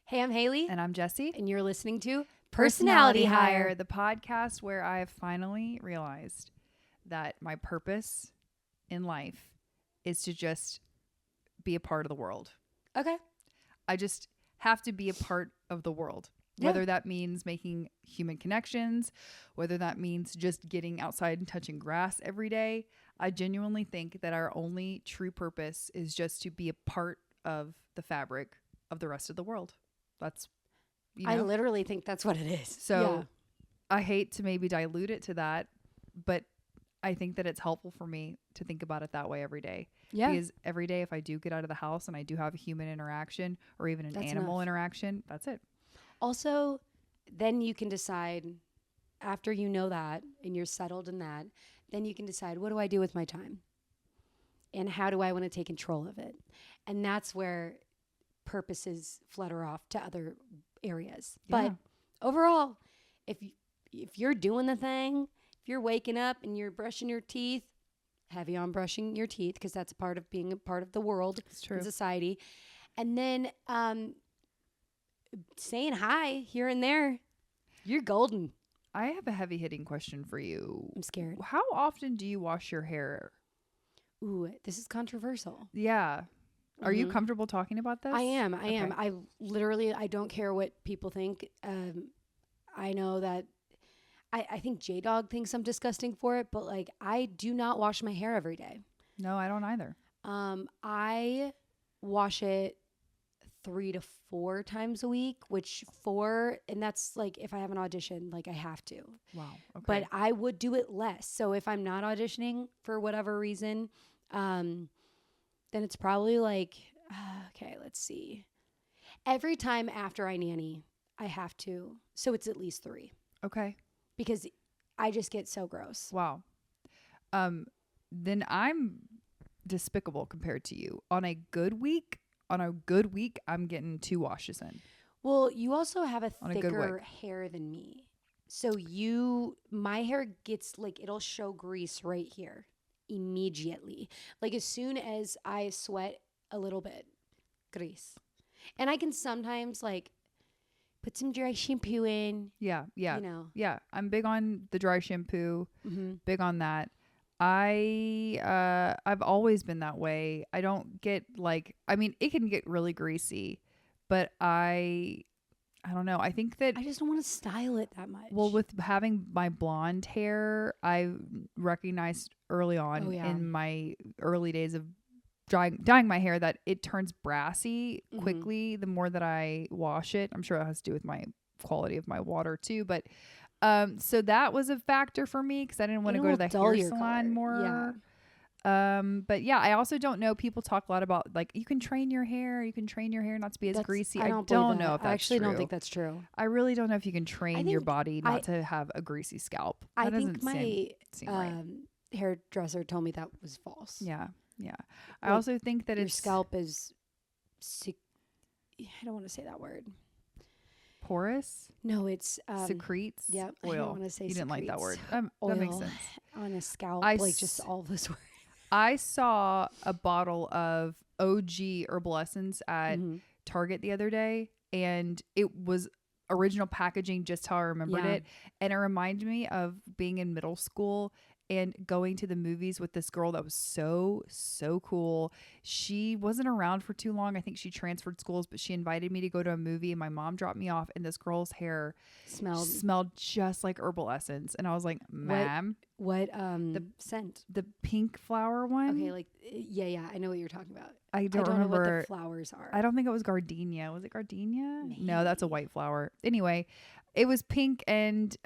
Hey, I'm Haley. And I'm Jesse. And you're listening to Personality Hire, the podcast where I have finally realized that my purpose in life is to just be a part of the world. Okay. I just have to be a part of the world. Yeah. Whether that means making human connections, whether that means just getting outside and touching grass every day. I genuinely think that our only true purpose is just to be a part of the fabric of the rest of the world. That's, I literally think that's what it is. So I hate to maybe dilute it to that, but I think that it's helpful for me to think about it that way every day. Yeah. Because every day if I do get out of the house and I do have a human interaction or even an animal interaction, that's it. Also, then you can decide after you know that and you're settled in that, then you can decide, what do I do with my time? And how do I want to take control of it? And that's where purposes flutter off to other areas. Yeah. But overall, if you're doing the thing, if you're waking up and you're brushing your teeth, heavy on brushing your teeth because that's a part of being a part of the world and society. And then saying hi here and there, you're golden. I have a heavy hitting question for you. I'm scared. How often do you wash your hair? Ooh, this is controversial. Yeah. Are you comfortable talking about this? I am. I literally, I don't care what people think. I know that I think J-Dog thinks I'm disgusting for it, but like I do not wash my hair every day. No, I don't either. I wash it 3 to 4 times a week, and that's like if I have an audition, like I have to. Wow. Okay. But I would do it less. So if I'm not auditioning for whatever reason, then it's probably like, okay, let's see. Every time after I nanny, I have to. So it's at least 3. Okay. Because I just get so gross. Wow. Then I'm despicable compared to you. On a good week, I'm getting 2 washes in. Well, you also have a thicker hair than me. So my hair gets like, it'll show grease right here immediately. Like as soon as I sweat a little bit, grease. And I can sometimes like put some dry shampoo in. Yeah. You know. Yeah. I'm big on the dry shampoo. Mm-hmm. Big on that. I've always been that way. I don't get it can get really greasy, but I don't know. I think that I just don't want to style it that much. Well, with having my blonde hair, I recognized early on in my early days of dyeing my hair that it turns brassy quickly the more that I wash it. I'm sure it has to do with my quality of my water too, but so that was a factor for me because I didn't want to go to the hair salon more. Yeah. But yeah, I also don't know. People talk a lot about like you can train your hair not to be as greasy. I don't know if that's true. I actually don't think that's true. I really don't know if you can train your body not to have a greasy scalp. I think my hairdresser told me that was false. Yeah. I also think that your scalp is I don't want to say that word. Porous? No, it's secretes. Yeah, oil. I don't want to say. You didn't like that word. Oil that makes sense. On a scalp, just all those words. I saw a bottle of OG Herbal Essence at Target the other day, and it was original packaging, just how I remembered it, and it reminded me of being in middle school and going to the movies with this girl that was so cool. She wasn't around for too long. I think she transferred schools, but she invited me to go to a movie and my mom dropped me off and this girl's hair smelled just like Herbal Essence. And I was like, ma'am. What the scent? The pink flower one? Okay, like, yeah, I know what you're talking about. I don't remember know what the flowers are. I don't think it was gardenia. Was it gardenia? Maybe. No, that's a white flower. Anyway, it was pink and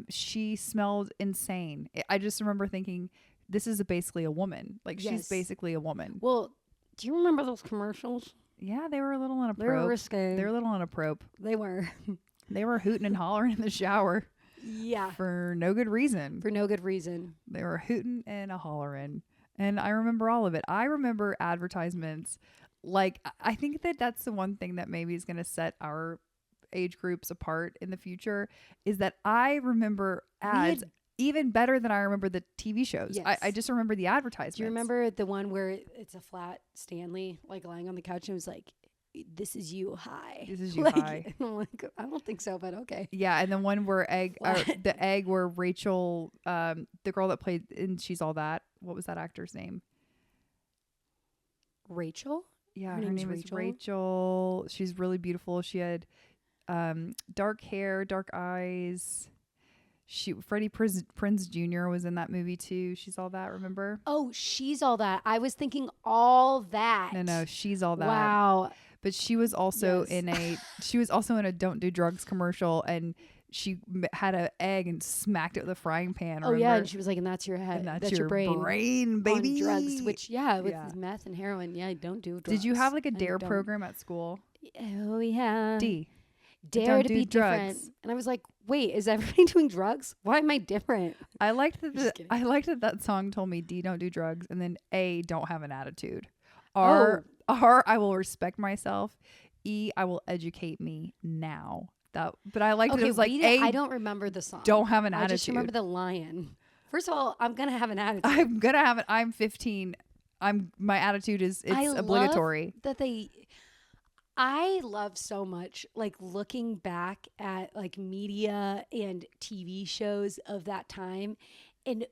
she smelled insane. I just remember thinking, this is basically a woman. Like, she's basically a woman. Well, do you remember those commercials? Yeah, they were a little inappropriate. They were risque. They were a little inappropriate. They were. They were hooting and hollering in the shower. Yeah. For no good reason. They were hooting and a hollering. And I remember all of it. I remember advertisements. Like, I think that that's the one thing that maybe is going to set our age groups apart in the future is that I remember ads even better than I remember the TV shows. Yes. I just remember the advertisements. Do you remember the one where it's a flat Stanley like lying on the couch and it was like, this is you high. This is you like, high. I'm like, I don't think so, but okay. Yeah, and then one where the egg where Rachel, the girl that played in She's All That. What was that actor's name? Rachel? Yeah, her name is Rachel. She's really beautiful. She had dark hair, dark eyes. Freddie Prinze Jr. was in that movie too. She's All That, remember? Oh, She's All That. I was thinking All That. No, She's All That. Wow. But she was also in a Don't Do Drugs commercial, and she had an egg and smacked it with a frying pan. Oh, yeah, and she was like, and that's your head. And that's your brain, baby. On drugs, which, with meth and heroin, don't do drugs. Did you have like a DARE program at school? Oh, yeah. Dare to be different. And I was like, wait, is everybody doing drugs? Why am I different? I liked that song told me D, don't do drugs, and then A, don't have an attitude. R, I will respect myself. E, I will educate me now. But I liked it. It was like A, I don't remember the song. Don't have an attitude. I just remember the lion. First of all, I'm gonna have an attitude. I'm gonna have it. I'm 15. My attitude is obligatory. I love so much like looking back at like media and TV shows of that time and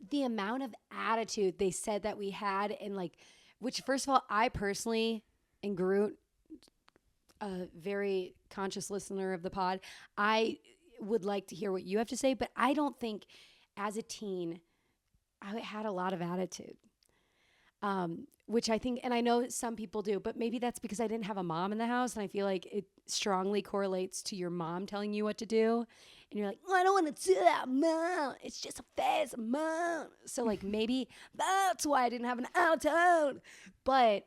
the amount of attitude they said that we had, and like, which first of all, I personally, and Groot, a very conscious listener of the pod, I would like to hear what you have to say, but I don't think as a teen I had a lot of attitude. Which I think, and I know some people do, but maybe that's because I didn't have a mom in the house, and I feel like it strongly correlates to your mom telling you what to do, and you're like, oh, I don't want to do that, Mom. It's just a phase, Mom. So like maybe that's why I didn't have an attitude. But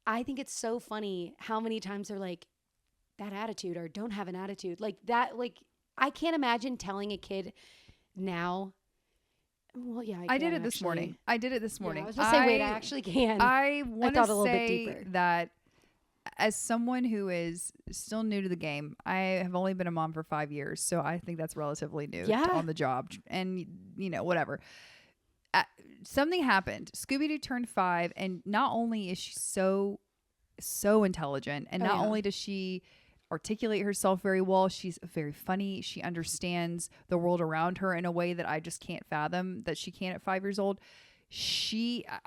I think it's so funny how many times they're like, that attitude or don't have an attitude. Like that, like I can't imagine telling a kid now. Well, yeah, I did it this morning. Yeah, I was going to say, wait, I actually can. I want to say that as someone who is still new to the game, I have only been a mom for 5 years, so I think that's relatively new on the job. And, whatever. Something happened. Scooby-Doo turned 5, and not only is she so intelligent, and not only does she articulate herself very well, she's very funny. She understands the world around her in a way that I just can't fathom that she can at 5 years old.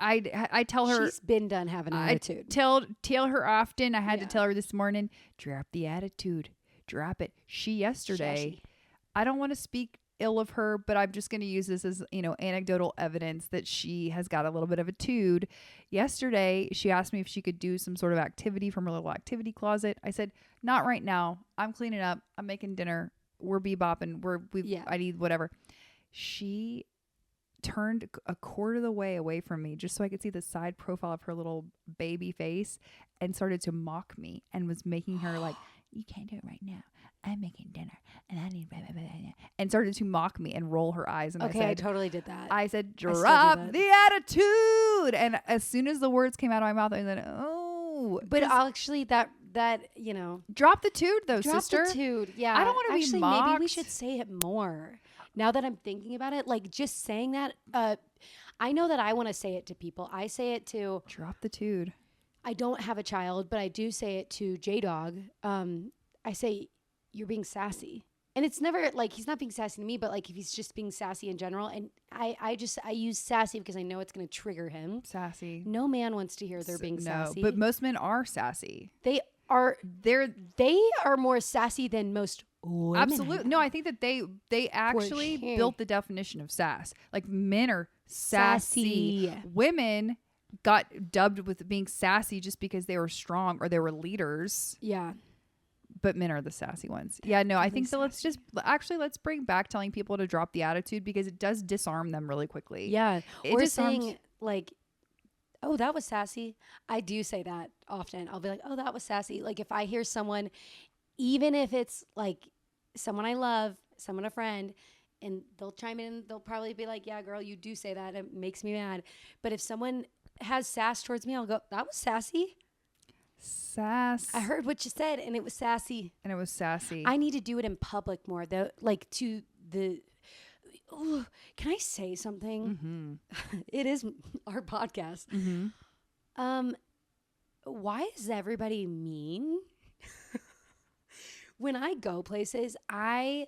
I tell her she's been done having an attitude. Tell her often. I had to tell her this morning, drop the attitude, drop it. Yesterday, I don't want to speak ill of her, but I'm just going to use this as, anecdotal evidence that she has got a little bit of a tude. Yesterday, she asked me if she could do some sort of activity from her little activity closet. I said, not right now. I'm cleaning up. I'm making dinner. We're bebopping. I need whatever. She turned a quarter of the way away from me just so I could see the side profile of her little baby face and started to mock me and was making her like, you can't do it right now. I'm making dinner and I need blah, blah, blah, blah, and started to mock me and roll her eyes. And I totally did that. I said, drop the attitude. And as soon as the words came out of my mouth, I said, oh. But actually that, drop the tude though, sister. Drop the tude. Yeah. I don't want to be mocked. Maybe we should say it more. Now that I'm thinking about it, like just saying that, I know that I want to say it to people. I say it to. Drop the tude. I don't have a child, but I do say it to J-Dog. I say, you're being sassy. And it's never like he's not being sassy to me, but like if he's just being sassy in general. And I use sassy because I know it's going to trigger him. Sassy. No man wants to hear they're being sassy. But most men are sassy. They are more sassy than most women. Absolutely. No, I think that they actually built the definition of sass. Like men are sassy. Women got dubbed with being sassy just because they were strong or they were leaders. Yeah. But men are the sassy ones. Yeah, no, I think so. Let's bring back telling people to drop the attitude because it does disarm them really quickly. Yeah. Or saying like, oh, that was sassy. I do say that often. I'll be like, oh, that was sassy. Like if I hear someone, even if it's like someone I love, a friend, and they'll chime in, they'll probably be like, yeah, girl, you do say that. It makes me mad. But if someone has sass towards me, I'll go, that was sassy. Sass. I heard what you said and it was sassy. I need to do it in public more though. Like to the, can I say something? Mm-hmm. It is our podcast. Mm-hmm. why is everybody mean? When I go places, I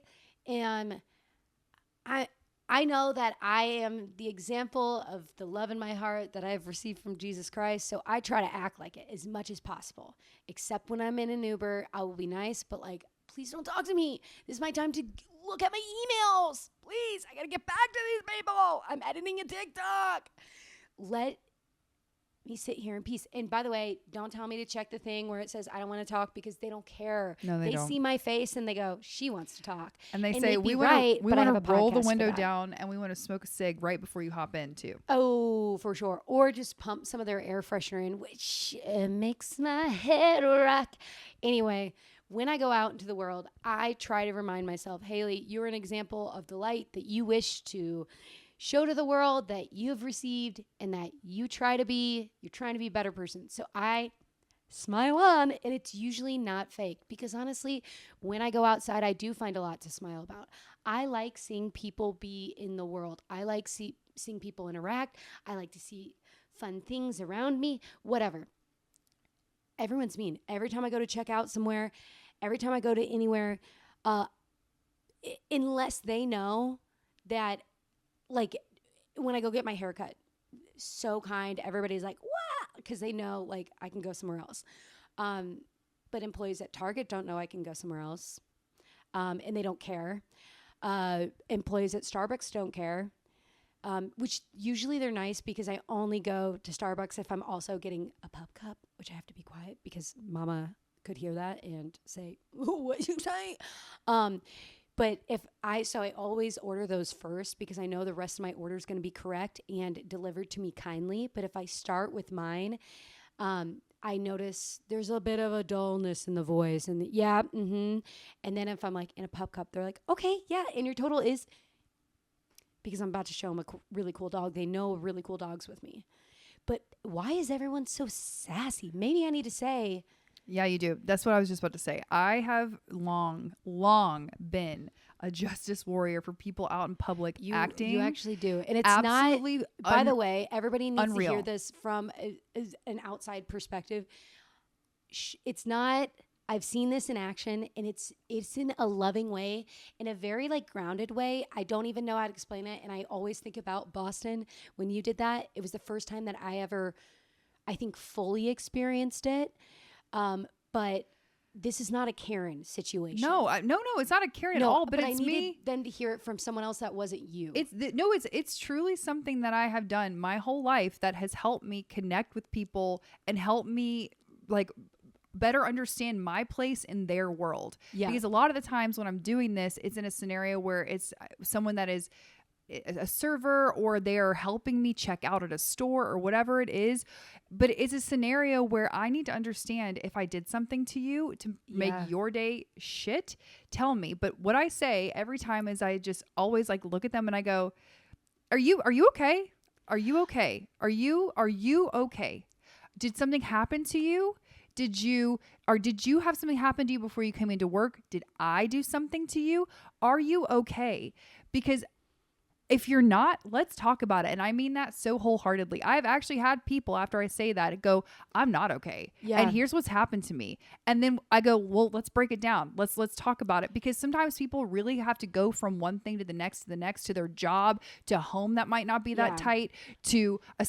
know that I am the example of the love in my heart that I've received from Jesus Christ. So I try to act like it as much as possible. Except when I'm in an Uber, I will be nice, but like, please don't talk to me. This is my time to look at my emails. Please, I gotta get back to these people. I'm editing a TikTok. Let me sit here in peace. And by the way, don't tell me to check the thing where it says I don't want to talk, because they don't care. No, they don't. See my face and they go, she wants to talk. And they say, we want to roll the window down and we want to smoke a cig right before you hop in too. Oh, for sure. Or just pump some of their air freshener in, which makes my head rock. Anyway, when I go out into the world, I try to remind myself, Haley, you're an example of the light that you wish to show to the world that you have received, and that you're trying to be a better person. So I smile on, and it's usually not fake, because honestly, when I go outside, I do find a lot to smile about. I like seeing people be in the world. I like seeing people interact. I like to see fun things around me, whatever. Everyone's mean. Every time I go to check out somewhere, every time I go to anywhere, unless they know that, like when I go get my hair cut, so kind. Everybody's like, wow, because they know like I can go somewhere else. But employees at Target don't know I can go somewhere else. And they don't care. Employees at Starbucks don't care. Which usually they're nice, because I only go to Starbucks if I'm also getting a pup cup, which I have to be quiet because mama could hear that and say, what you say? But I always order those first, because I know the rest of my order is going to be correct and delivered to me kindly. But if I start with mine, I notice there's a bit of a dullness in the voice, and and then if I'm like in a pup cup, they're like, okay, yeah, and your total is, because I'm about to show them a really cool dog. They know really cool dogs with me. But why is everyone so sassy? Maybe I need to say, yeah, you do. That's what I was just about to say. I have long been a justice warrior for people out in public acting. You actually do. And it's absolutely not, by the way, everybody needs to hear this from an outside perspective. It's not, I've seen this in action, and it's in a loving way, in a very like grounded way. I don't even know how to explain it. And I always think about Boston when you did that. It was the first time that I ever, I think, fully experienced it. But this is not a Karen situation. No, it's not a Karen at all. But it's I needed me. Then to hear it from someone else that wasn't you. It's truly something that I have done my whole life that has helped me connect with people and help me like better understand my place in their world. Yeah. Because a lot of the times when I'm doing this, it's in a scenario where it's someone that is a server, or they're helping me check out at a store or whatever it is. But it's a scenario where I need to understand, if I did something to you to make your day shit, tell me. But what I say every time is I just always like look at them and I go, are you okay? Are you okay? Are you okay? Did something happen to you? Did you have something happen to you before you came into work? Did I do something to you? Are you okay? Because if you're not, let's talk about it. And I mean that so wholeheartedly. I've actually had people, after I say that, go, I'm not okay. Yeah. And here's what's happened to me. And then I go, well, let's break it down. Let's talk about it. Because sometimes people really have to go from one thing to the next, to their job, to home that might not be that tight, to a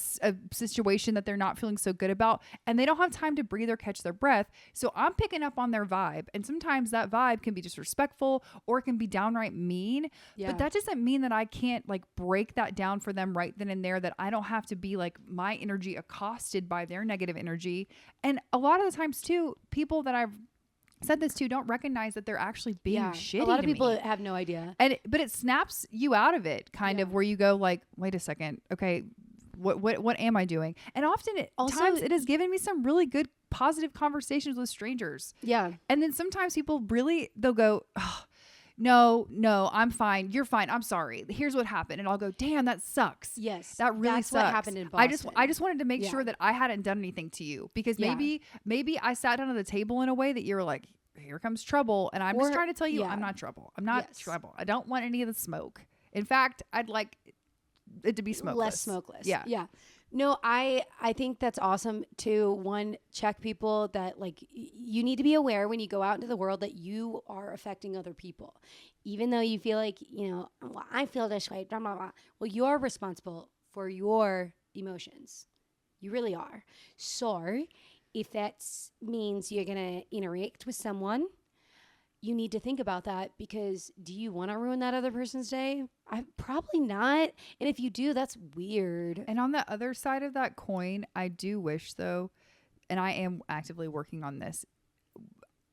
situation that they're not feeling so good about. And they don't have time to breathe or catch their breath. So I'm picking up on their vibe. And sometimes that vibe can be disrespectful, or it can be downright mean. Yeah. But that doesn't mean that I can't like break that down for them right then and there, that I don't have to be like my energy accosted by their negative energy. And a lot of the times too, people that I've said this to don't recognize that they're actually being shitty. A lot of people have no idea. But it snaps you out of it kind of, where you go like, wait a second. Okay. What am I doing? And often times it has given me some really good positive conversations with strangers. Yeah. And then sometimes people they'll go, oh, no, I'm fine. You're fine. I'm sorry. Here's what happened. And I'll go, damn, that sucks. Yes. That really sucks. That's what happened in Boston. I just wanted to make sure that I hadn't done anything to you, because maybe I sat down at the table in a way that you were like, here comes trouble. And I'm just trying to tell you, I'm not trouble. I'm not trouble. I don't want any of the smoke. In fact, I'd like it to be smokeless. Less smokeless. Yeah. Yeah. No, I think that's awesome to one, check people that like you need to be aware when you go out into the world that you are affecting other people. Even though you feel like, well, I feel this way, blah, blah, blah. Well, you're responsible for your emotions. You really are. So if that means you're going to interact with someone, you need to think about that, because do you want to ruin that other person's day? Probably not. And if you do, that's weird. And on the other side of that coin, I do wish though, and I am actively working on this,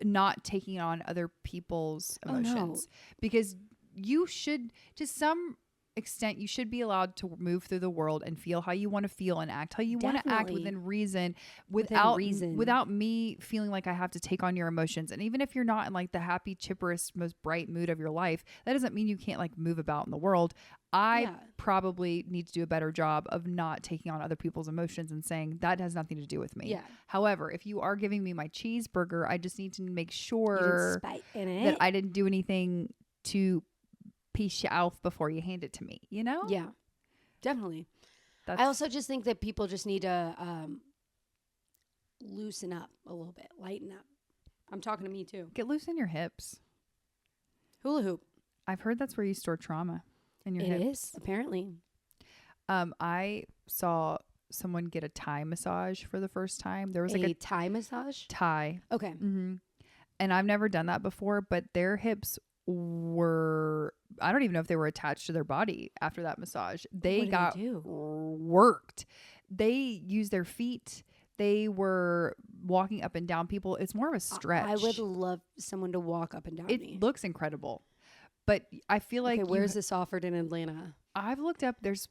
not taking on other people's emotions, because you should, to some extent, you should be allowed to move through the world and feel how you want to feel and act how you want to act within reason, without me feeling like I have to take on your emotions. And even if you're not in like the happy, chipperest, most bright mood of your life, that doesn't mean you can't like move about in the world. I probably need to do a better job of not taking on other people's emotions and saying that has nothing to do with me. Yeah. However, if you are giving me my cheeseburger, I just need to make sure that I didn't do anything to piece you off before you hand it to me, you know? Yeah, definitely. I also just think that people just need to loosen up a little bit, lighten up. I'm talking to me too. Get loose in your hips. Hula hoop. I've heard that's where you store trauma in your hips. It is, apparently. I saw someone get a Thai massage for the first time. There was like a Thai massage? Thai. Okay. Mm-hmm. And I've never done that before, but their hips were, I don't even know if they were attached to their body after that massage. They got worked. They used their feet. They were walking up and down people. It's more of a stretch. I would love someone to walk up and down me. It looks incredible. But I feel like where's this offered in Atlanta? I've looked up. There's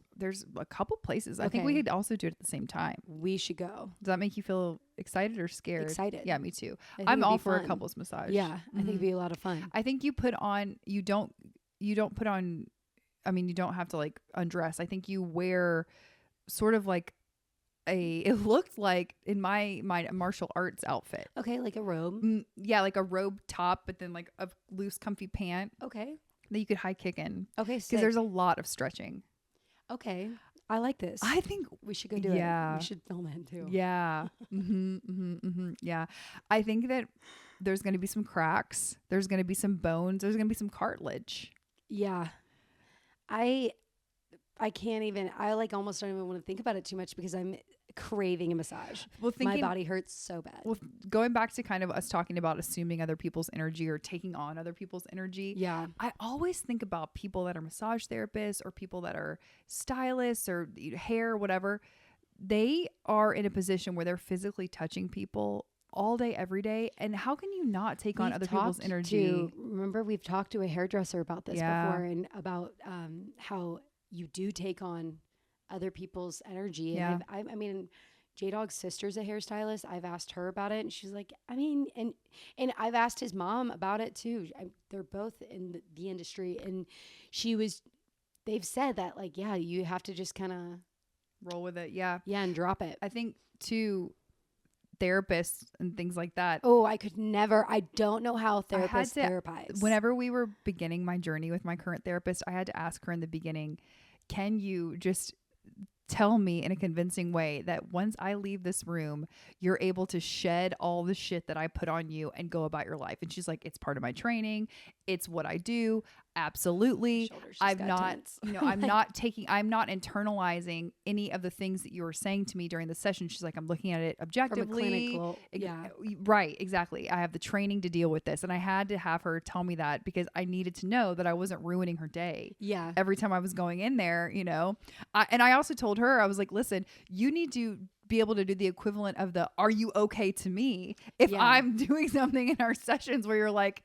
a couple places. I think we could also do it at the same time. We should go. Does that make you feel excited or scared? Excited. Yeah, me too. I'm all for a couples massage. Yeah, I think it'd be a lot of fun. I think you don't put on. I mean, you don't have to like undress. I think you wear sort of like it looked like in my martial arts outfit. Okay, like a robe. Yeah, like a robe top, but then like a loose, comfy pant. Okay. That you could high kick in. Okay, because there's a lot of stretching. Okay, I like this. I think we should go do it. We should film it too. Yeah. Yeah. I think that there's going to be some cracks. There's going to be some bones. There's going to be some cartilage. Yeah. I can't even. I like almost don't even want to think about it too much because I'm craving a massage. My body hurts so bad. Well, going back to kind of us talking about assuming other people's energy or taking on other people's energy. Yeah. I always think about people that are massage therapists or people that are stylists or hair, whatever. They are in a position where they're physically touching people all day, every day. And how can you not take on other people's energy? Remember, we've talked to a hairdresser about this before, and about how you do take on other people's energy. Yeah. And I mean, J-Dog's sister's a hairstylist. I've asked her about it, and she's like, I mean, and I've asked his mom about it too. They're both in the industry, and they've said that like, yeah, you have to just kind of roll with it. Yeah. Yeah. And drop it. I think too, therapists and things like that. Oh, I could never. I don't know how therapists therapize. Whenever we were beginning my journey with my current therapist, I had to ask her in the beginning, can you just tell me in a convincing way that once I leave this room, you're able to shed all the shit that I put on you and go about your life? And she's like, it's part of my training. It's what I do. Absolutely. I'm not internalizing any of the things that you were saying to me during the session. She's like, I'm looking at it objectively. Right. Exactly. I have the training to deal with this. And I had to have her tell me that because I needed to know that I wasn't ruining her day. Yeah. Every time I was going in there, and I also told her, I was like, listen, you need to be able to do the equivalent of the, are you okay to me? If I'm doing something in our sessions where you're like,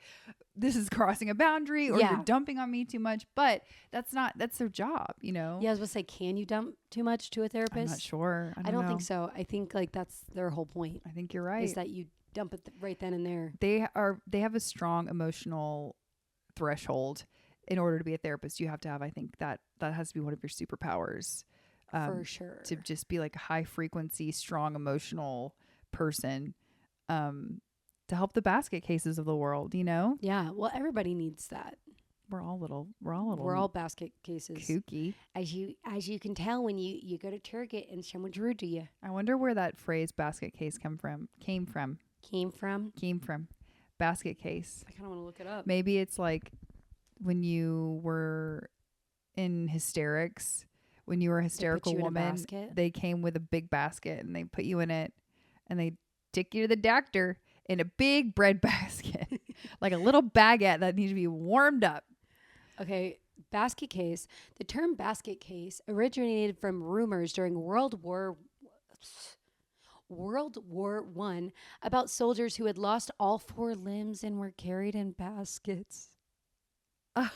this is crossing a boundary or you're dumping on me too much, but that's their job, Yeah, I was going to say, can you dump too much to a therapist? I'm not sure. I don't think so. I think like that's their whole point. I think you're right. Is that you dump it right then and there. They have a strong emotional threshold. In order to be a therapist, you have to have, I think that has to be one of your superpowers. For sure. To just be like a high frequency, strong emotional person. To help the basket cases of the world, Yeah. Well, everybody needs that. We're all We're all basket cases. kooky. As you can tell when you go to Target and someone's rude to you. I wonder where that phrase basket case came from. Basket case. I kind of want to look it up. Maybe it's like when you were in hysterics, when you were a hysterical woman, they came with a big basket and they put you in it and they take you to the doctor in a big bread basket, like a little baguette that needs to be warmed up. Okay, basket case. The term basket case originated from rumors during World War I about soldiers who had lost all 4 limbs and were carried in baskets. I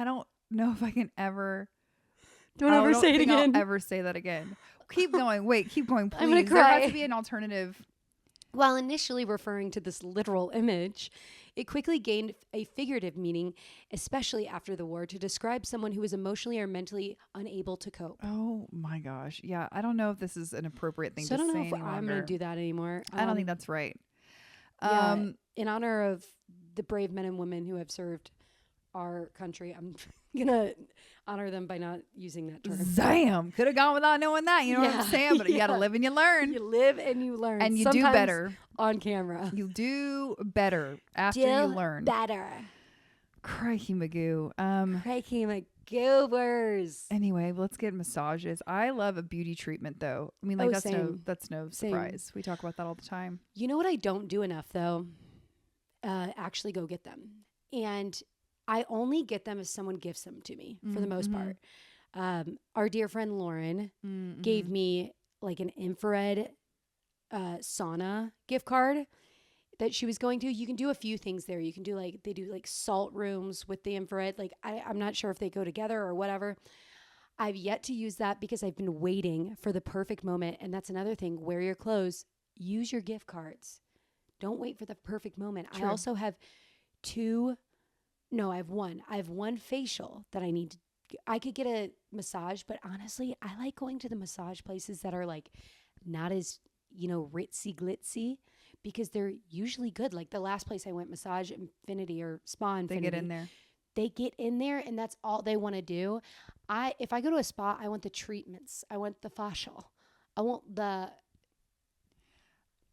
don't know if I can ever. Don't ever say it again. I'll ever say that again. Keep going. Wait, keep going, please. I'm gonna cry. There has to be an alternative. While initially referring to this literal image, it quickly gained a figurative meaning, especially after the war, to describe someone who was emotionally or mentally unable to cope. Oh my gosh. Yeah, I don't know if this is an appropriate thing to say. I don't know if I'm going to do that anymore. I don't think that's right. In honor of the brave men and women who have served our country, I'm going to honor them by not using that term. Damn. Could have gone without knowing that. You know what I'm saying? But you got to live and you learn. You live and you learn. And you do better. On camera. You do better after you learn. Better. Crikey Magoo. Crikey Magoobers. Anyway, let's get massages. I love a beauty treatment though. I mean, like that's no surprise. We talk about that all the time. You know what I don't do enough though? Actually go get them. And I only get them if someone gifts them to me for the most part. Our dear friend Lauren gave me like an infrared sauna gift card that she was going to. You can do a few things there. You can do they do like salt rooms with the infrared. Like I'm not sure if they go together or whatever. I've yet to use that because I've been waiting for the perfect moment. And that's another thing. Wear your clothes. Use your gift cards. Don't wait for the perfect moment. True. I also have I have one. I have one facial that I need to. I could get a massage, but honestly, I like going to the massage places that are like not as, ritzy glitzy because they're usually good. Like the last place I went, Massage Infinity or Spa Infinity. They get in there. They get in there and that's all they want to do. If I go to a spa, I want the treatments. I want the facial. I want the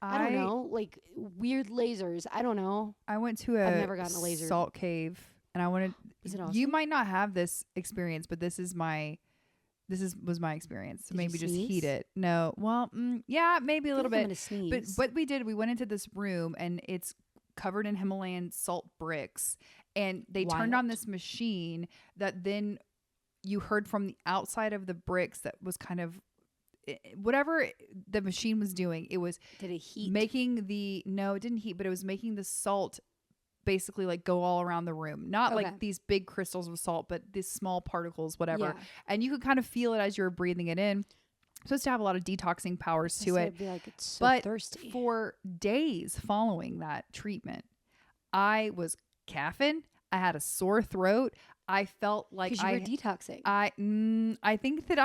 I don't know, like weird lasers. I don't know. I went to I've never gotten a laser. Salt cave and I wanted. Is it awesome? You might not have this experience, but was my experience. So maybe just heat it. No, well, yeah, maybe a little bit. I'm gonna sneeze. But what we did, we went into this room and it's covered in Himalayan salt bricks, and they turned on this machine that then you heard from the outside of the bricks that was kind of. Whatever the machine was doing, it was did it heat? No, it didn't heat, but it was making the salt basically like go all around the room. Not like these big crystals of salt, but these small particles, whatever. Yeah. And you could kind of feel it as you were breathing it in. It's supposed to have a lot of detoxing powers to it. Be like, it's so thirsty. For days following that treatment, I was coughing. I had a sore throat. I felt like because you were detoxing. I think that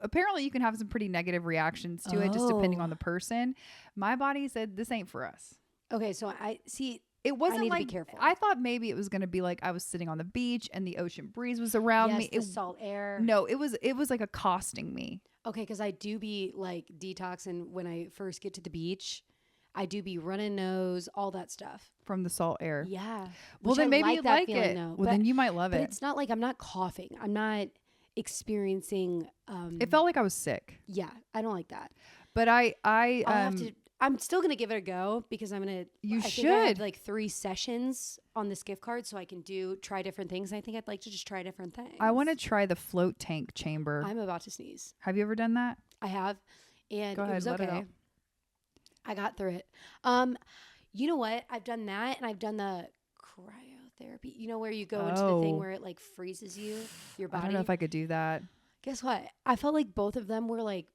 apparently you can have some pretty negative reactions to it just depending on the person. My body said this ain't for us. Okay, so I see. It wasn't I need like to be careful. I thought maybe it was going to be like I was sitting on the beach and the ocean breeze was around me. The salt air. No, it was like accosting me. Okay, because I do be like detoxing when I first get to the beach. I do be running nose, all that stuff. From the salt air. Yeah. Well, then maybe you like it. Well, then you might love it. But it's not like I'm not coughing. I'm not experiencing. It felt like I was sick. Yeah, I don't like that. But I'm still going to give it a go because I'm going to. You should. I have like 3 sessions on this gift card so I can try different things. I think I'd like to just try different things. I want to try the float tank chamber. I'm about to sneeze. Have you ever done that? I have. And Go ahead, it was okay. I got through it. You know what? I've done that and I've done the cryotherapy. You know where you go into the thing where it like freezes your body? I don't know if I could do that. Guess what? I felt like both of them were like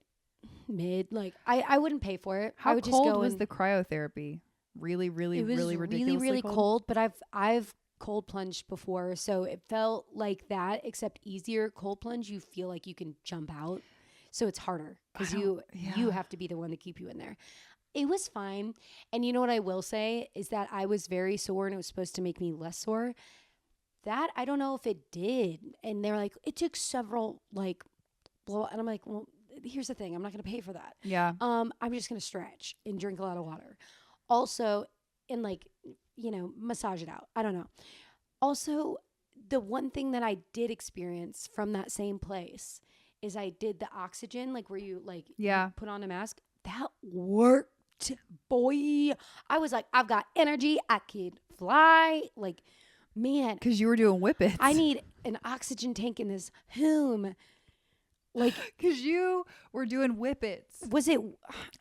mid. Like I wouldn't pay for it. How I would cold just go was the cryotherapy? Really ridiculously really cold? cold. But I've cold plunged before, so it felt like that, except easier. Cold plunge, you feel like you can jump out, so it's harder because you have to be the one to keep you in there. It was fine. And you know what I will say is that I was very sore and it was supposed to make me less sore. That, I don't know if it did. And they're like, it took several, like, blow. And I'm like, well, here's the thing. I'm not going to pay for that. Yeah. I'm just going to stretch and drink a lot of water. Also, and like, you know, massage it out. I don't know. Also, the one thing that I did experience from that same place is I did the oxygen, like where you like you put on a mask. That worked, boy. I was like, I've got energy. I could fly. Like, man. Because you were doing whippets. I need an oxygen tank in this home. Like, because you were doing whippets. Was it?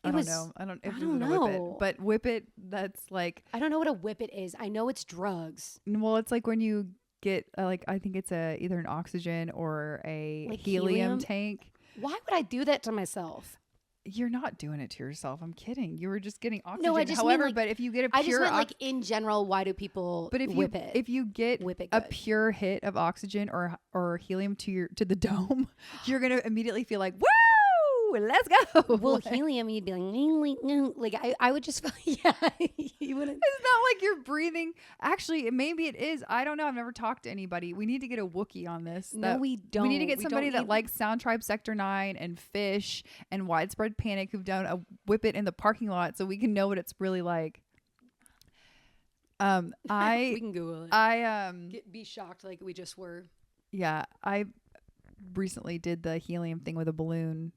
I don't know. I don't know. Whippet, but whippet, that's like. I don't know what a whippet is. I know it's drugs. Well, it's like when you get like, I think it's either an oxygen or a like helium tank. Why would I do that to myself? You're not doing it to yourself. I'm kidding. You were just getting oxygen. No, I just However, mean, like, but if you get a pure, I just meant like in general, why do people whip it? If you get a pure hit of oxygen or helium to the dome, you're gonna immediately feel like, woo, let's go. Well, helium, you'd be like I would just, yeah, you wouldn't. It's not like you're breathing. Actually, maybe it is. I don't know. I've never talked to anybody. We need to get a Wookiee on this. No, we don't. We need to get somebody that likes Sound Tribe Sector 9 and Fish and Widespread Panic who've done a whippet in the parking lot so we can know what it's really like. We can Google it. Be shocked like we just were. Yeah, I recently did the helium thing with a balloon.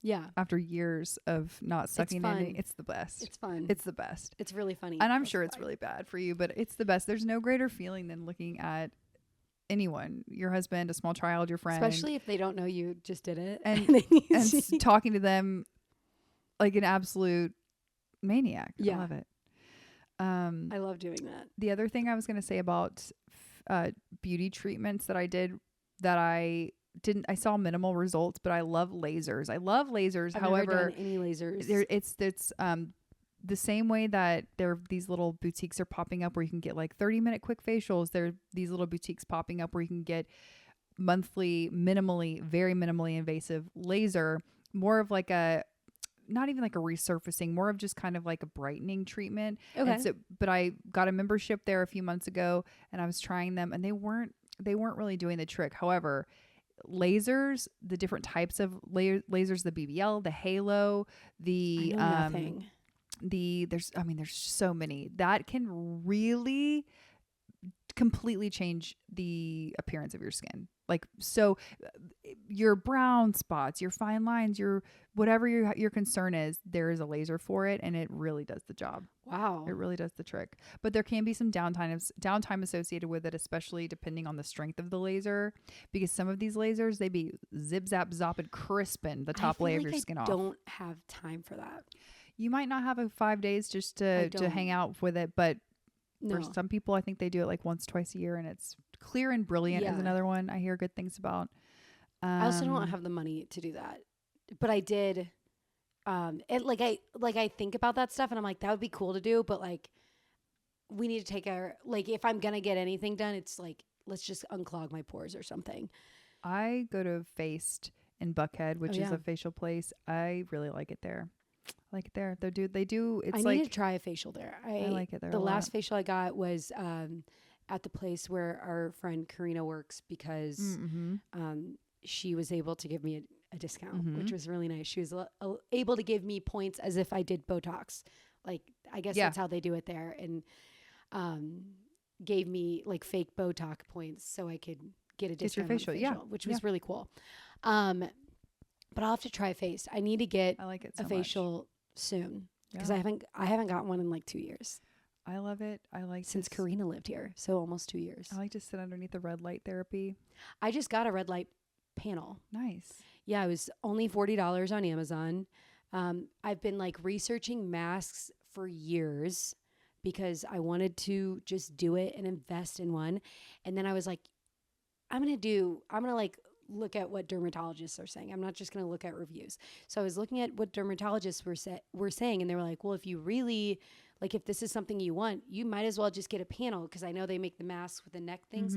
Yeah. After years of not sucking in, it's the best. It's fun. It's the best. It's really funny. And I'm sure it's really bad for you, but it's the best. There's no greater feeling than looking at anyone, your husband, a small child, your friend. Especially if they don't know you just did it. And talking to them like an absolute maniac. Yeah. I love it. I love doing that. The other thing I was going to say about beauty treatments that I did that I saw minimal results, but I love lasers. I've However, never done any lasers. It's the same way that these little boutiques are popping up where you can get like 30-minute quick facials. There are these little boutiques popping up where you can get monthly, very minimally invasive laser, more of like not even like a resurfacing, more of just kind of like a brightening treatment. Okay. But I got a membership there a few months ago and I was trying them and they weren't really doing the trick. However, lasers, the different types of lasers, the BBL, the Halo, there's so many that can really completely change the appearance of your skin. Like, so your brown spots, your fine lines, your whatever your concern is, there is a laser for it and it really does the job. Wow. It really does the trick. But there can be some downtime associated with it, especially depending on the strength of the laser, because some of these lasers, they be zip zap zopping crisping the top layer of your skin off. I don't have time for that. You might not have 5 days just to hang out with it, but for some people, I think they do it like once, twice a year, and it's Clear and Brilliant is another one I hear good things about. I also don't have the money to do that, but I did. I think about that stuff, and I'm like, that would be cool to do, but like, we need to take if I'm gonna get anything done, it's like, let's just unclog my pores or something. I go to Faced in Buckhead, which is a facial place. I really like it there. I like it there. They do. It's I need to try a facial there. I like it there. The last facial I got was at the place where our friend Karina works because she was able to give me a discount, which was really nice. She was able to give me points as if I did Botox. Like, I guess that's how they do it there. And gave me like fake Botox points so I could get a discount on facial, which was really cool. But I'll have to try Faced. I need to get a facial soon because I haven't got one in like 2 years. I love it. Since Karina lived here, so almost 2 years. I like to sit underneath the red light therapy. I just got a red light panel. Nice. Yeah, it was only $40 on Amazon. I've been like researching masks for years because I wanted to just do it and invest in one. And then I was like, I'm going to like look at what dermatologists are saying. I'm not just going to look at reviews. So I was looking at what dermatologists were saying, and they were like, well, if you really, like, if this is something you want, you might as well just get a panel, because I know they make the masks with the neck things.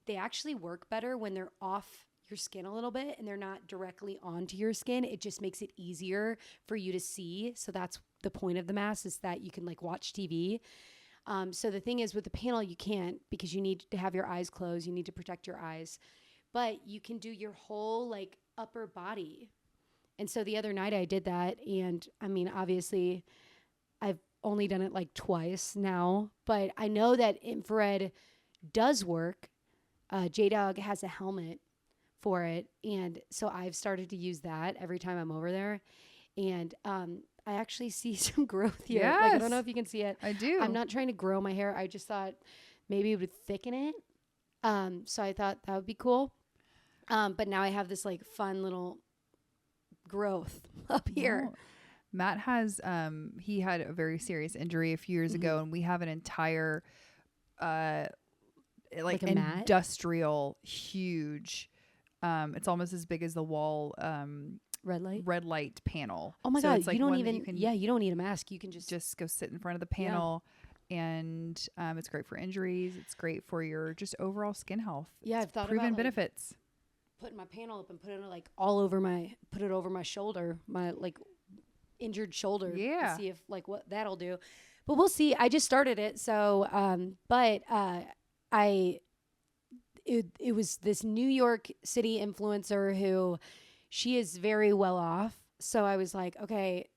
They actually work better when they're off your skin a little bit and they're not directly onto your skin. It just makes it easier for you to see. So that's the point of the mask, is that you can like watch TV. So the thing is, with the panel, you can't, because you need to have your eyes closed. You need to protect your eyes, but you can do your whole like upper body. And so the other night I did that. And I mean, obviously I've only done it like twice now, but I know that infrared does work. J-Dog has a helmet for it. And so I've started to use that every time I'm over there. And I actually see some growth here. Yes. Like, I don't know if you can see it. I do. I'm not trying to grow my hair. I just thought maybe it would thicken it. So I thought that would be cool. But now I have this like fun little growth up here. Oh. Matt has, he had a very serious injury a few years ago, and we have an entire, like industrial, huge, it's almost as big as the wall, red light panel. Oh my God. It's like you don't even, you don't need a mask. You can just go sit in front of the panel. And it's great for injuries. It's great for your just overall skin health. Yeah, I've thought proven about benefits. Putting my panel up and put it like all over put it over my shoulder, my like injured shoulder. Yeah. To see if like what that'll do. But we'll see. I just started it. So, it was this New York City influencer who, she is very well off. So I was like, okay,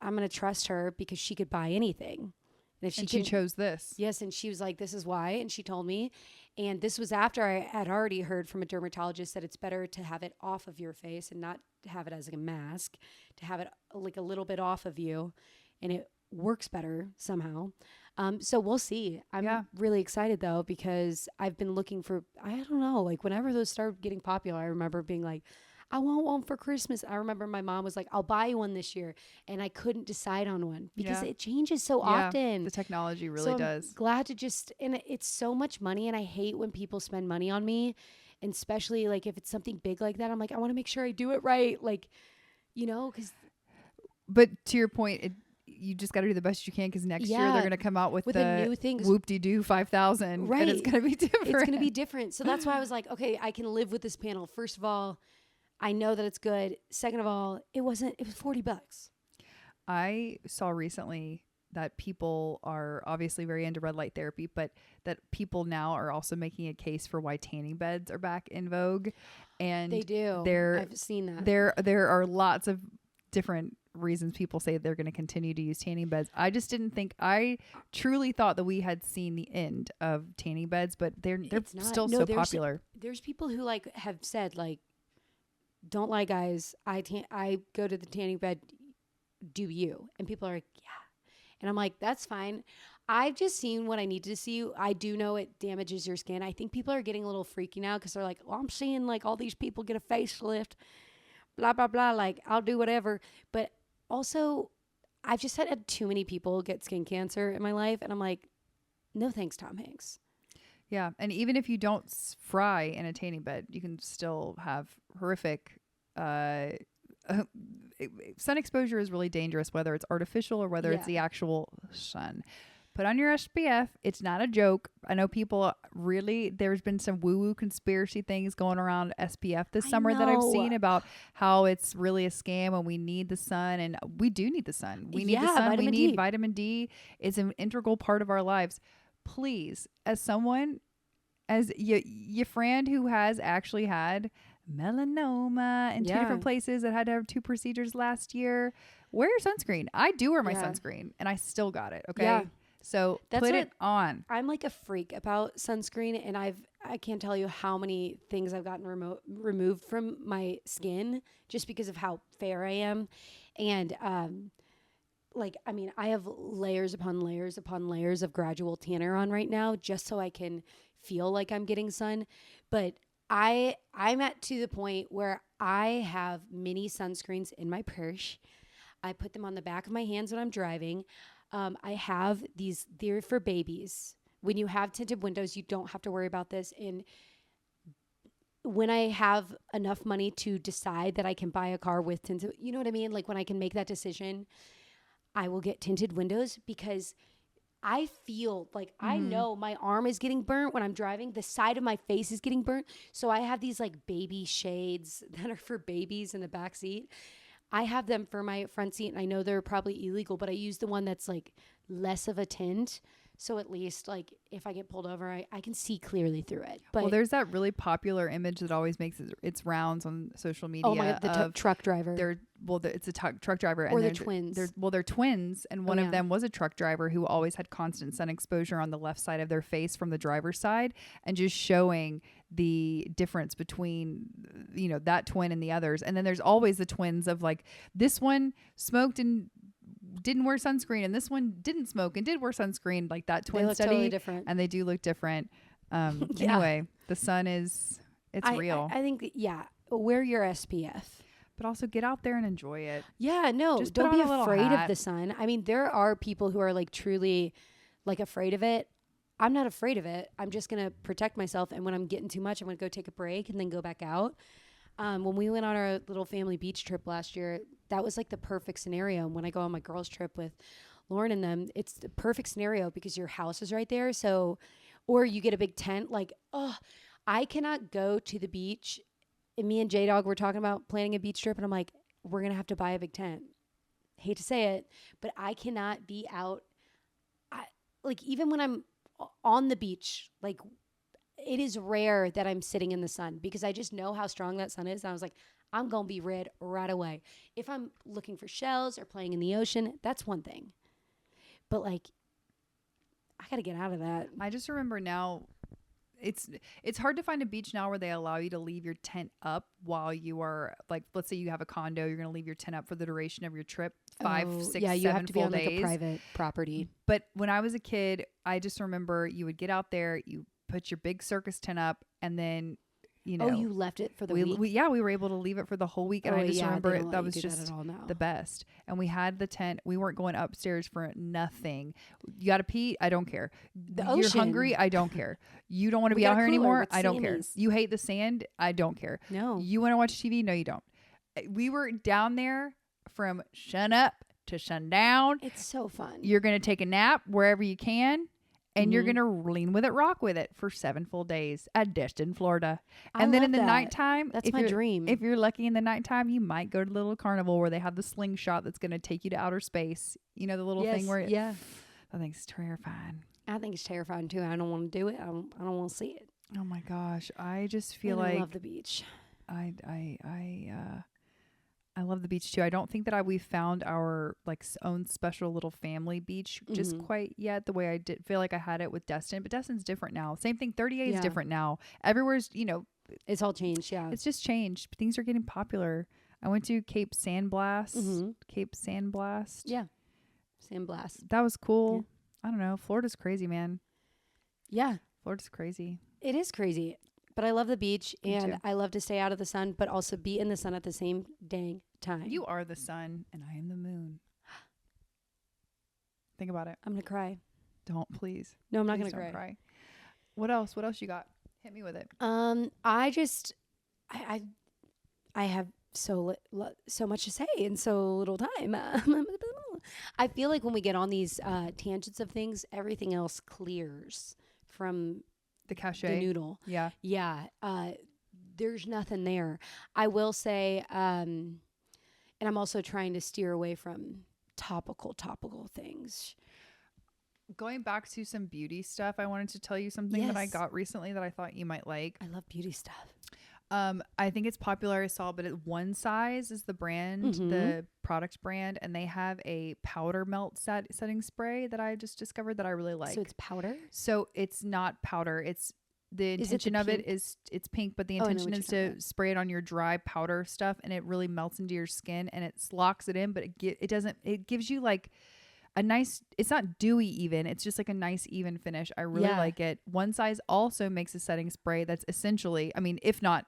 I'm going to trust her because she could buy anything. And if she chose this. Yes. And she was like, this is why. And she told me. And this was after I had already heard from a dermatologist that it's better to have it off of your face and not to have it as like a mask, to have it like a little bit off of you. And it works better somehow. So we'll see. I'm really excited though, because I've been looking for, I don't know, like whenever those started getting popular, I remember being like, I want one for Christmas. I remember my mom was like, I'll buy you one this year. And I couldn't decide on one because it changes so often. The technology really does. I'm glad to and it's so much money. And I hate when people spend money on me. And especially like if it's something big like that, I'm like, I want to make sure I do it right. Like, But to your point, you just got to do the best you can, because next year they're going to come out with the new things. Whoop-de-doo 5000, right? And it's going to be different. It's going to be different. So that's why I was like, okay, I can live with this panel. First of all, I know that it's good. Second of all, it was $40. I saw recently that people are obviously very into red light therapy, but that people now are also making a case for why tanning beds are back in vogue. And they do. I've seen that. There are lots of different reasons people say they're going to continue to use tanning beds. I truly thought that we had seen the end of tanning beds, but they're still so popular. There's people who like have said like, don't lie, guys. I go to the tanning bed. Do you? And people are like, yeah. And I'm like, that's fine. I've just seen what I need to see. I do know it damages your skin. I think people are getting a little freaky now because they're like, well, I'm seeing like all these people get a facelift, blah, blah, blah. Like, I'll do whatever. But also, I've just had too many people get skin cancer in my life. And I'm like, no thanks, Tom Hanks. Yeah. And even if you don't fry in a tanning bed, you can still have horrific sun exposure is really dangerous, whether it's artificial or whether it's the actual sun. Put on your SPF. It's not a joke. I know people there's been some woo-woo conspiracy things going around SPF this summer that I've seen about how it's really a scam and we need the sun. And we do need the sun. We need the sun. We need vitamin D. It's an integral part of our lives. Please, as your friend who has actually had melanoma in 2 different places that had to have 2 procedures last year, wear your sunscreen. I do wear my sunscreen and I still got it. Okay. Yeah. So put it on. I'm like a freak about sunscreen, and I can't tell you how many things I've gotten removed from my skin just because of how fair I am. And I have layers upon layers upon layers of gradual tanner on right now just so I can feel like I'm getting sun. But I'm to the point where I have mini sunscreens in my purse. I put them on the back of my hands when I'm driving. I have these, they're for babies. When you have tinted windows, you don't have to worry about this. And when I have enough money to decide that I can buy a car with tinted, you know what I mean? Like when I can make that decision, I will get tinted windows, because I feel like I know my arm is getting burnt when I'm driving. The side of my face is getting burnt. So I have these like baby shades that are for babies in the back seat. I have them for my front seat, and I know they're probably illegal, but I use the one that's like less of a tint. So at least like if I get pulled over, I can see clearly through it. But well, there's that really popular image that always makes its rounds on social media. oh my God, the truck driver. It's a truck driver, or and the twins. They're twins, and one of them was a truck driver who always had constant sun exposure on the left side of their face from the driver's side, and just showing the difference between that twin and the others. And then there's always the twins of like this one smoked and didn't wear sunscreen, and this one didn't smoke and did wear sunscreen, like that twin study. Totally different. And they do look different. Anyway, the sun it's real. I think wear your SPF, but also get out there and enjoy it. Yeah, no, just don't be afraid of the sun. I mean, there are people who are like truly like afraid of it. I'm not afraid of it. I'm just gonna protect myself, and when I'm getting too much, I'm gonna go take a break and then go back out. When we went on our little family beach trip last year, that was like the perfect scenario. And when I go on my girls trip with Lauren and them, it's the perfect scenario because your house is right there. So, or you get a big tent. Like, I cannot go to the beach. And me and J-Dog were talking about planning a beach trip, and I'm like, we're going to have to buy a big tent. Hate to say it, but I cannot be out. Like, even when I'm on the beach, like, it is rare that I'm sitting in the sun because I just know how strong that sun is. And I was like, I'm going to be red right away. If I'm looking for shells or playing in the ocean, that's one thing. But like, I got to get out of that. I just remember now, it's hard to find a beach now where they allow you to leave your tent up while you are like, let's say you have a condo, you're going to leave your tent up for the duration of your trip, 5, 6, 7 you have to be on days. like a private property. But when I was a kid, I just remember you would get out there, you put your big circus tent up, and then you left it for the week. We were able to leave it for the whole week, and I just remember that was just the best. And we had the tent. We weren't going upstairs for nothing. You got to pee? I don't care. You're hungry? I don't care. You don't want to be out here anymore? I don't care. You hate the sand? I don't care. No. You want to watch TV? No, you don't. We were down there from sun up to sundown. It's so fun. You're going to take a nap wherever you can. And you're going to lean with it, rock with it for 7 full days at Destin, Florida. And then in the nighttime, that's my dream. If you're lucky in the nighttime, you might go to the little carnival where they have the slingshot that's going to take you to outer space. You know, the little thing where I think it's terrifying. I think it's terrifying too. I don't want to do it. I don't want to see it. Oh my gosh. I just feel like I love the beach. I love the beach too. I don't think that we've found our like own special little family beach just quite yet, the way I did feel like I had it with Destin. But Destin's different now. Same thing. 30A is different now. Everywhere's, it's all changed. Yeah, it's just changed. Things are getting popular. I went to Cape Sandblast. Cape Sandblast. Yeah, Sandblast. That was cool. Yeah. I don't know. Florida's crazy, man. Yeah, Florida's crazy. It is crazy. But I love the beach, and I love to stay out of the sun, but also be in the sun at the same dang time. You are the sun, and I am the moon. Think about it. I'm going to cry. Don't, please. No, I'm not going to cry. What else? What else you got? Hit me with it. I have so much to say in so little time. I feel like when we get on these tangents of things, everything else clears from the cachet, the noodle. Yeah. There's nothing there. I will say, and I'm also trying to steer away from topical things. Going back to some beauty stuff, I wanted to tell you something that I got recently that I thought you might like. I love beauty stuff. I think it's popular. I saw, but One Size is the brand, the product brand, and they have a powder melt setting spray that I just discovered that I really like. So it's powder? So it's not powder. It's the intention of it is it's pink, but the intention is to spray it on your dry powder stuff, and it really melts into your skin and it locks it in, but it gives you like a nice, it's not dewy even, it's just like a nice even finish. I really like it. One Size also makes a setting spray that's essentially, I mean, if not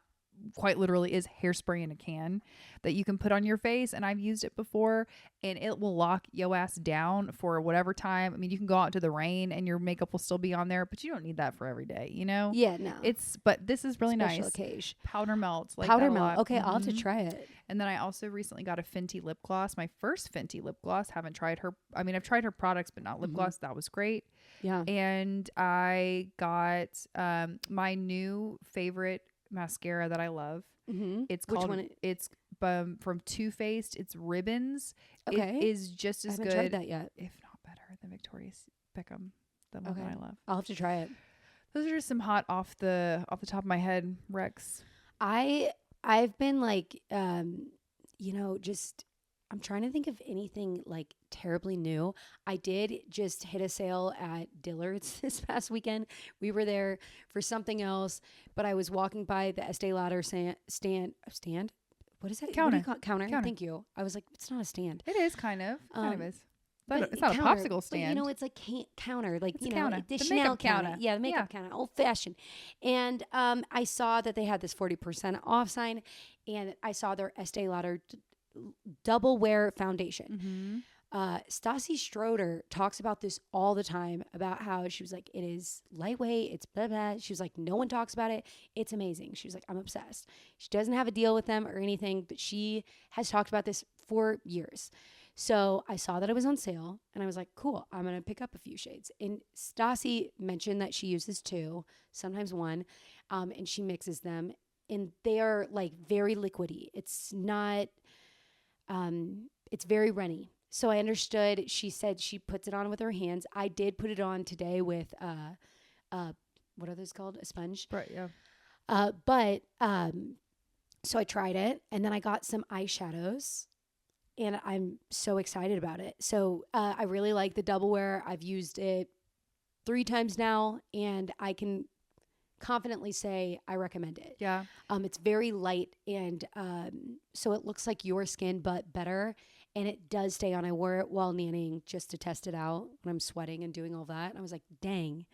quite literally is hairspray in a can that you can put on your face. And I've used it before, and it will lock yo ass down for whatever time. I mean, you can go out into the rain and your makeup will still be on there, but you don't need that for every day, you know? Yeah, no. But this is really Special nice. occasion. Powder melt. Like Powder that a melt. lot. Okay, I'll have to try it. And then I also recently got a Fenty lip gloss. My first Fenty lip gloss. Haven't tried her. I mean, I've tried her products, but not lip gloss. That was great. Yeah. And I got my new favorite mascara that I love. It's called. Which one? It's from Too Faced. It's Ribbons. Okay. It is just as I haven't good, tried that yet. if not better, than Victoria's Beckham, the one that I love. I'll have to try it. Those are just some hot off the top of my head Rex. I've been like, you know, just I'm trying to think of anything like terribly new. I did just hit a sale at Dillard's this past weekend. We were there for something else, but I was walking by the Estee Lauder stand. What is that? Counter. What do you call it? Counter. Counter. Thank you. I was like, it's not a stand. It is kind of is. But It's not counter, a popsicle stand. But, you know, it's like counter, like, It's you a know, counter. the The Chanel makeup counter. counter. Yeah, the makeup counter, old fashioned. And I saw that they had this 40% off sign, and I saw their Estee Lauder double wear foundation. Stassi Schroeder talks about this all the time, about how she was like, it is lightweight, it's blah, blah. She was like, no one talks about it. It's amazing. She was like, I'm obsessed. She doesn't have a deal with them or anything, but she has talked about this for years. So I saw that it was on sale, and I was like, cool, I'm going to pick up a few shades. And Stassi mentioned that she uses 2, sometimes 1, and she mixes them, and they are like very liquidy. It's not, it's very runny. So I understood. She said she puts it on with her hands. I did put it on today with, what are those called? A sponge. Right. Yeah. So I tried it, and then I got some eyeshadows, and I'm so excited about it. So I really like the double wear. I've used it 3 times now, and I can confidently say I recommend it. Yeah. It's very light, and so it looks like your skin, but better. And it does stay on. I wore it while nannying just to test it out when I'm sweating and doing all that. And I was like, dang,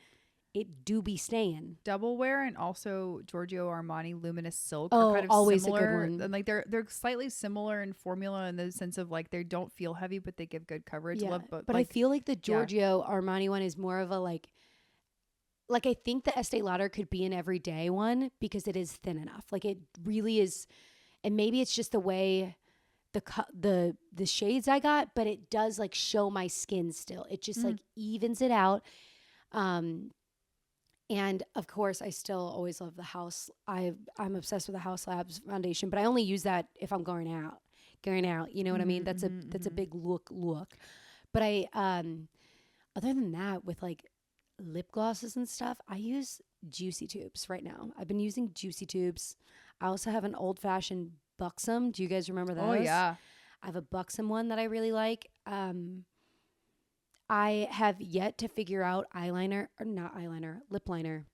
it do be staying. Double wear and also Giorgio Armani Luminous Silk Oh, are kind of always similar. a good one. And like they're slightly similar in formula in the sense of like they don't feel heavy, but they give good coverage. Yeah, but like, I feel like the Giorgio Armani one is more of a like I think the Estee Lauder could be an everyday one because it is thin enough. Like it really is, and maybe it's just the way the shades I got, but it does like show my skin still. It just like evens it out. And of course, I still always love the House. I'm obsessed with the House Labs foundation, but I only use that if I'm going out. You know what I mean? That's a big look. But I other than that, with like lip glosses and stuff, I use Juicy Tubes right now. I've been using Juicy Tubes. I also have an old fashioned Buxom. Do you guys remember those? Oh yeah. I have a Buxom one that I really like. I have yet to figure out lip liner.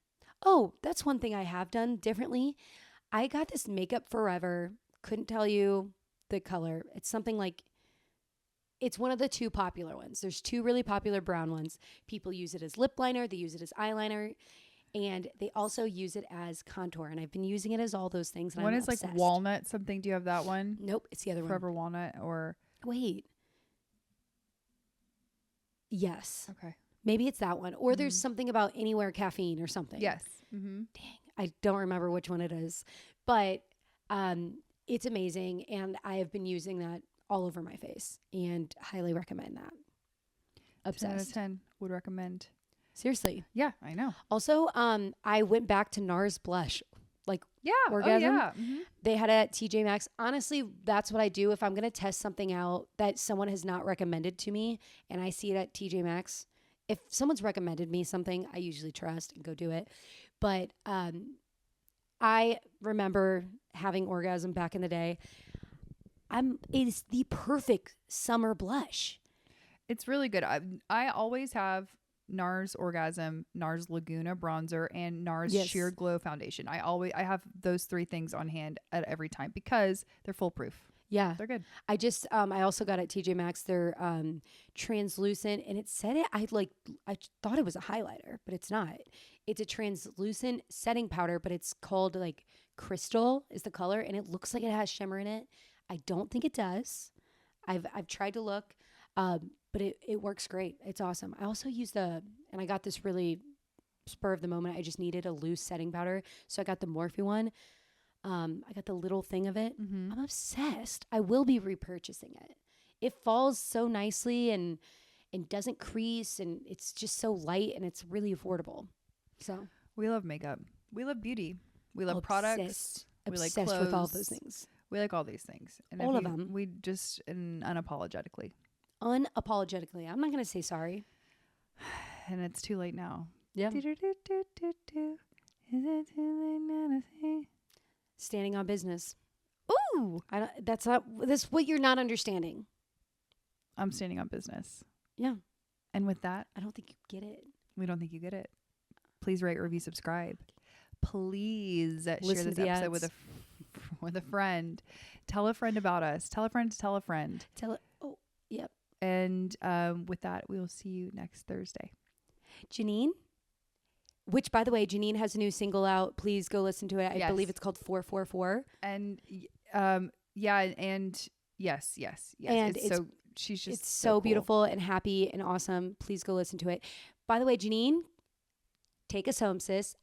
Oh, that's one thing I have done differently. I got this Makeup Forever. Couldn't tell you the color. It's something like, it's one of the 2 popular ones. There's 2 really popular brown ones. People use it as lip liner. They use it as eyeliner. And they also use it as contour. And I've been using it as all those things. And One I'm is obsessed. like walnut something. Do you have that one? Nope, it's the other Forever Walnut or? Wait. Yes. Okay. Maybe it's that one. Or there's something about Anywhere Caffeine or something. Yes. Dang, I don't remember which one it is. But it's amazing. And I have been using that all over my face and highly recommend that. Obsessed. 10 out of 10 would recommend. Seriously. Yeah, I know. Also, I went back to NARS blush. Like Orgasm. Orgasm. Oh, yeah. They had it at TJ Maxx. Honestly, that's what I do if I'm going to test something out that someone has not recommended to me and I see it at TJ Maxx. If someone's recommended me something, I usually trust and go do it. But I remember having Orgasm back in the day. It is the perfect summer blush. It's really good. I always have NARS Orgasm, NARS Laguna bronzer, and NARS Sheer Glow foundation. I have those 3 things on hand at every time because they're foolproof. Yeah, they're good. I also got at TJ Maxx their translucent, and it said it. I thought it was a highlighter, but it's not. It's a translucent setting powder, but it's called like crystal is the color, and it looks like it has shimmer in it. I don't think it does. I've tried to look, but it works great. It's awesome. I also use and I got this really spur of the moment. I just needed a loose setting powder, so I got the Morphe one. I got the little thing of it. Mm-hmm. I'm obsessed. I will be repurchasing it. It falls so nicely and doesn't crease, and it's just so light, and it's really affordable. So we love makeup. We love beauty. We love products. We like obsessed clothes. with all those things. We like all these things. And all of them. We just unapologetically. Unapologetically. I'm not going to say sorry. And it's too late now. Yeah. Is it too late now to say? Standing on business. Ooh. That's what you're not understanding. I'm standing on business. Yeah. And with that, I don't think you get it. We don't think you get it. Please rate, review, subscribe. Please share this episode with a friend. Tell a friend about us. Tell a friend to tell a friend. Oh, yep. And with that, we will see you next Thursday. Janine, which, by the way, Janine has a new single out. Please go listen to it. I believe it's called 444. And yeah, and yes. And it's so cool. Beautiful and happy and awesome. Please go listen to it. By the way, Janine, take us home, sis.